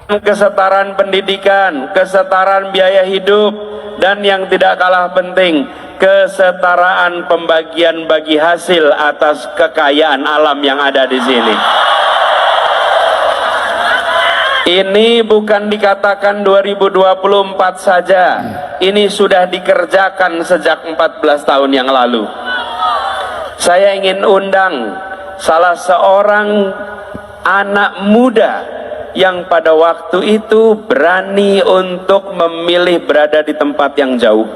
kesetaraan pendidikan, kesetaraan biaya hidup, dan yang tidak kalah penting, kesetaraan pembagian bagi hasil atas kekayaan alam yang ada di sini. Ini bukan dikatakan 2024 saja, ini sudah dikerjakan sejak 14 tahun yang lalu. Saya ingin undang salah seorang anak muda yang pada waktu itu berani untuk memilih berada di tempat yang jauh.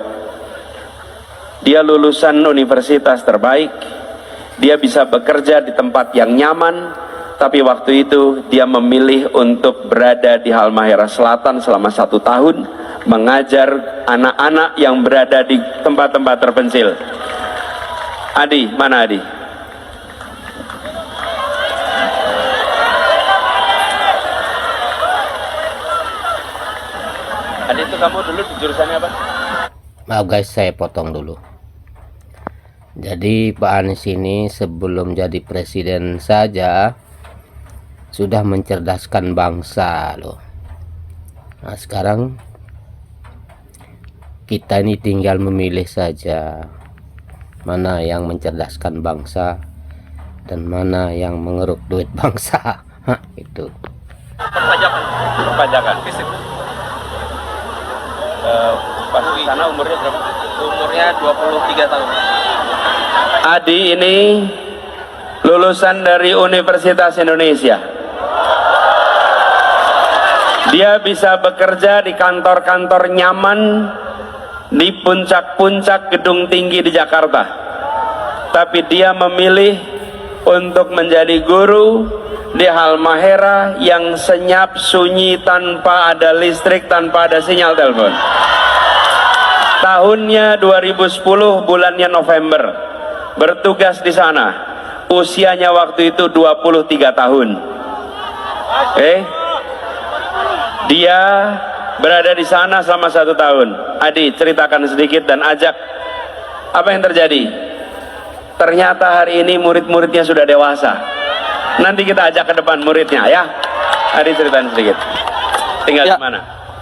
Dia lulusan universitas terbaik, dia bisa bekerja di tempat yang nyaman, tapi waktu itu dia memilih untuk berada di Halmahera Selatan selama 1 tahun, mengajar anak-anak yang berada di tempat-tempat terpencil. Adi, mana Adi? Adi, itu kamu dulu di jurusannya apa? Maaf guys, saya potong dulu. Jadi Pak Anies ini sebelum jadi presiden saja sudah mencerdaskan bangsa loh. Nah sekarang kita ini tinggal memilih saja mana yang mencerdaskan bangsa dan mana yang mengeruk duit bangsa. Itu Perpajakan fisik. Pas di sana umurnya berapa? Umurnya 23 tahun. Adi ini lulusan dari Universitas Indonesia. Dia bisa bekerja di kantor-kantor nyaman di puncak-puncak gedung tinggi di Jakarta. Tapi dia memilih untuk menjadi guru di Halmahera yang senyap, sunyi, tanpa ada listrik, tanpa ada sinyal telepon. Tahunnya 2010, bulannya November, bertugas di sana. Usianya waktu itu 23 tahun. Dia berada di sana selama 1 tahun. Adi, ceritakan sedikit dan ajak apa yang terjadi. Ternyata hari ini murid-muridnya sudah dewasa. Nanti kita ajak ke depan muridnya ya. Adi, ceritain sedikit. Tinggal di mana?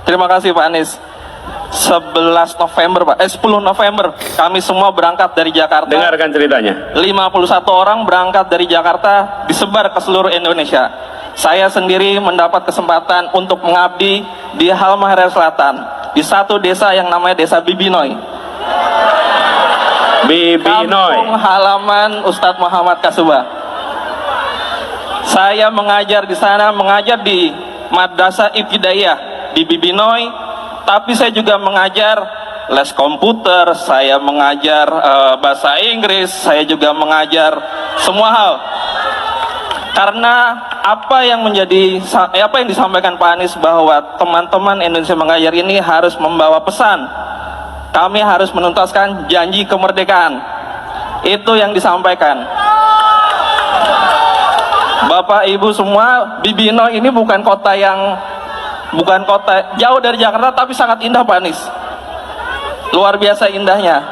Terima kasih Pak Anies. 11 November Pak, 10 November kami semua berangkat dari Jakarta. Dengarkan ceritanya. 51 orang berangkat dari Jakarta, disebar ke seluruh Indonesia. Saya sendiri mendapat kesempatan untuk mengabdi di Halmahera Selatan, di satu desa yang namanya Desa Bibinoy. Kampung halaman Ustadz Muhammad Kasubah. Saya mengajar di sana, mengajar di Madrasah Ibtidaiyah di Bibinoy, tapi saya juga mengajar les komputer, saya mengajar bahasa Inggris, saya juga mengajar semua hal. Karena apa yang disampaikan Pak Anies bahwa teman-teman Indonesia Mengajar ini harus membawa pesan. Kami harus menuntaskan janji kemerdekaan. Itu yang disampaikan. Bapak Ibu semua, Bibinoy ini bukan kota jauh dari Jakarta, tapi sangat indah Pak Anies. Luar biasa indahnya.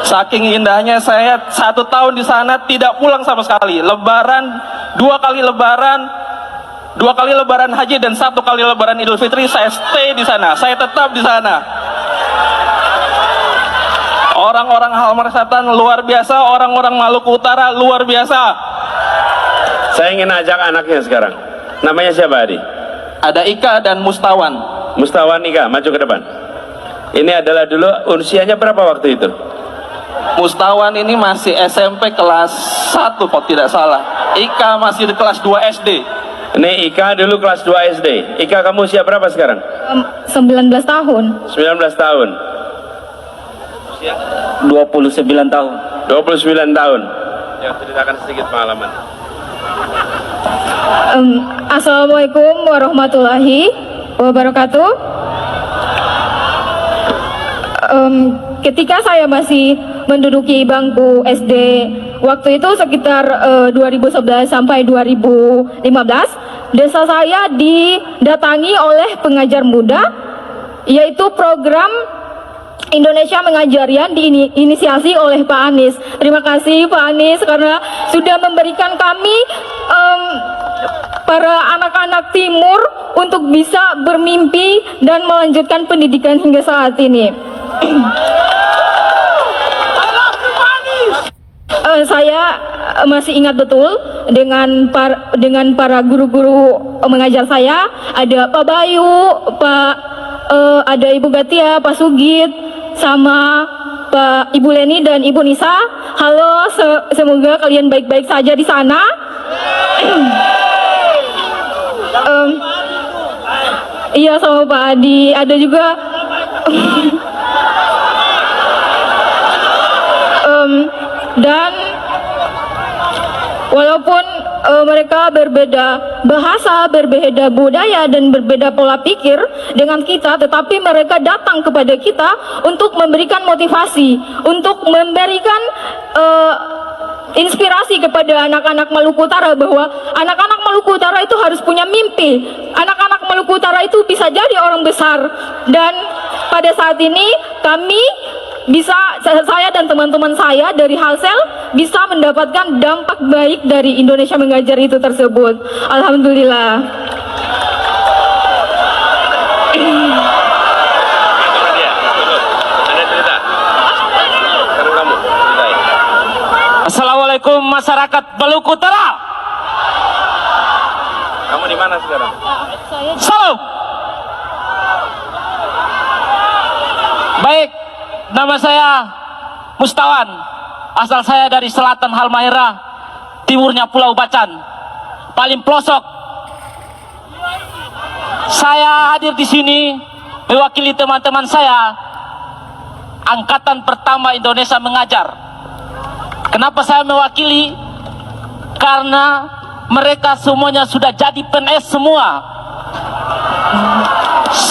Saking indahnya saya 1 tahun di sana tidak pulang sama sekali. Lebaran, 2 kali lebaran haji dan 1 kali lebaran Idul Fitri saya stay di sana. Saya tetap di sana. Orang-orang Halmahera Selatan luar biasa, orang-orang Maluku Utara luar biasa. Saya ingin ajak anaknya sekarang. Namanya siapa, Adi? Ada Ika dan Mustawan. Mustawan Ika, maju ke depan. Ini adalah dulu usianya berapa waktu itu? Mustawan ini masih SMP kelas 1 kalau tidak salah. Ika masih di kelas 2 SD. Ini Ika dulu kelas 2 SD. Ika, kamu usia berapa sekarang? 19 tahun. 19 tahun. 29 tahun. 29 tahun. Ya, ceritakan sedikit pengalaman. Assalamualaikum warahmatullahi wabarakatuh. Ketika saya masih menduduki bangku SD, waktu itu sekitar 2011 sampai 2015, desa saya didatangi oleh pengajar muda, yaitu program Indonesia Mengajar yang diinisiasi oleh Pak Anies. Terima kasih Pak Anies karena sudah memberikan kami para anak-anak timur untuk bisa bermimpi dan melanjutkan pendidikan hingga saat ini. Saya masih ingat betul dengan para guru-guru mengajar saya. Ada Pak Bayu, ada Ibu Gatia, Pak Sugit, sama Pak Ibu Leni dan Ibu Nisa. Halo, semoga kalian baik-baik saja di sana. Iya, sama Pak Adi. Ada juga dan walaupun mereka berbeda bahasa, berbeda budaya, dan berbeda pola pikir dengan kita, tetapi mereka datang kepada kita untuk memberikan motivasi, untuk memberikan inspirasi kepada anak-anak Maluku Utara bahwa anak-anak Maluku Utara itu harus punya mimpi. Anak-anak Maluku Utara itu bisa jadi orang besar. Dan pada saat ini kami bisa, saya dan teman-teman saya dari Halsel bisa mendapatkan dampak baik dari Indonesia Mengajar itu tersebut. Alhamdulillah. Assalamualaikum masyarakat Maluku Utara. Kamu di mana sekarang? Salam. Baik, nama saya Mustawan. Asal saya dari selatan Halmahera, timurnya Pulau Bacan, paling pelosok. Saya hadir di sini mewakili teman-teman saya, angkatan pertama Indonesia Mengajar. Kenapa saya mewakili? Karena mereka semuanya sudah jadi PNS semua,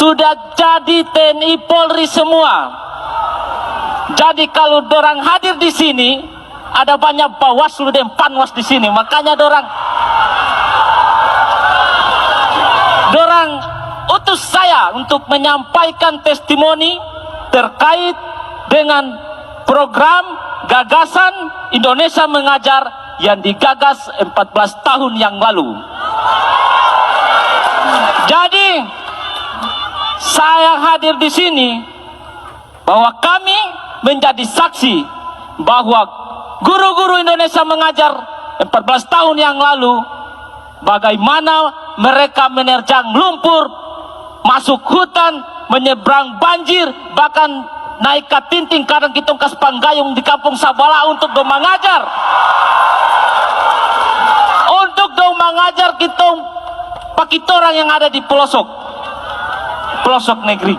sudah jadi TNI Polri semua. Jadi kalau dorang hadir di sini, ada banyak Bawaslu dan Panwas di sini. Makanya dorang utus saya untuk menyampaikan testimoni terkait dengan program gagasan Indonesia Mengajar yang digagas 14 tahun yang lalu. Jadi saya hadir di sini bahwa kami menjadi saksi bahwa guru-guru Indonesia Mengajar 14 tahun yang lalu bagaimana mereka menerjang lumpur, masuk hutan, menyeberang banjir, bahkan naik ke tinting kadang kita kas panggayung di kampung Sabala untuk dong mengajar. Untuk dong mengajar kita pakitorang yang ada di pelosok negeri,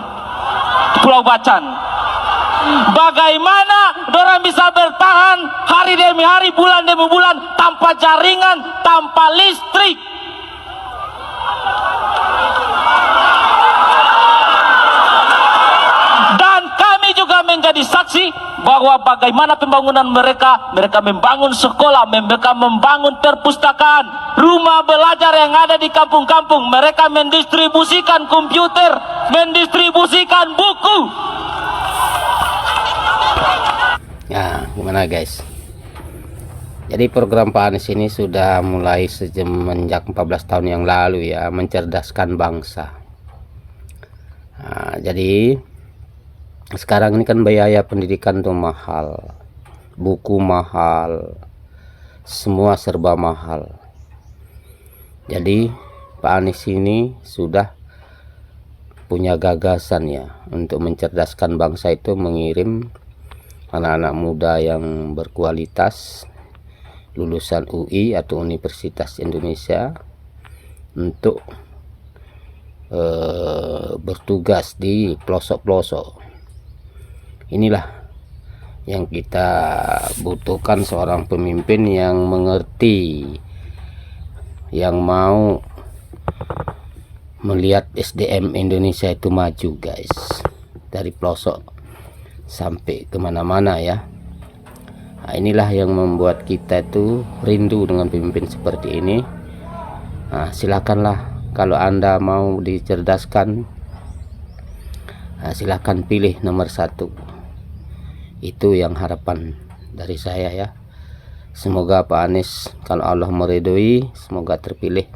di Pulau Bacan. Bagaimana dorang bisa bertahan hari demi hari, bulan demi bulan, tanpa jaringan, tanpa listrik. Dan kami juga menjadi saksi bahwa bagaimana pembangunan mereka membangun sekolah, mereka membangun perpustakaan, rumah belajar yang ada di kampung-kampung, mereka mendistribusikan komputer, mendistribusikan buku. Nah, gimana guys? Jadi program Pak Anies ini sudah mulai semenjak 14 tahun yang lalu ya, mencerdaskan bangsa. Nah, jadi sekarang ini kan biaya pendidikan tuh mahal, buku mahal, semua serba mahal. Jadi Pak Anies ini sudah punya gagasan ya untuk mencerdaskan bangsa, itu mengirim anak-anak muda yang berkualitas lulusan UI atau Universitas Indonesia untuk bertugas di pelosok-pelosok. Inilah yang kita butuhkan, seorang pemimpin yang mengerti, yang mau melihat SDM Indonesia itu maju guys, dari pelosok sampai kemana-mana ya. Nah, inilah yang membuat kita itu rindu dengan pemimpin seperti ini. Nah, silakanlah kalau Anda mau dicerdaskan, nah, silakan pilih nomor 1. Itu yang harapan dari saya ya. Semoga Pak Anies, kalau Allah meridhoi, semoga terpilih.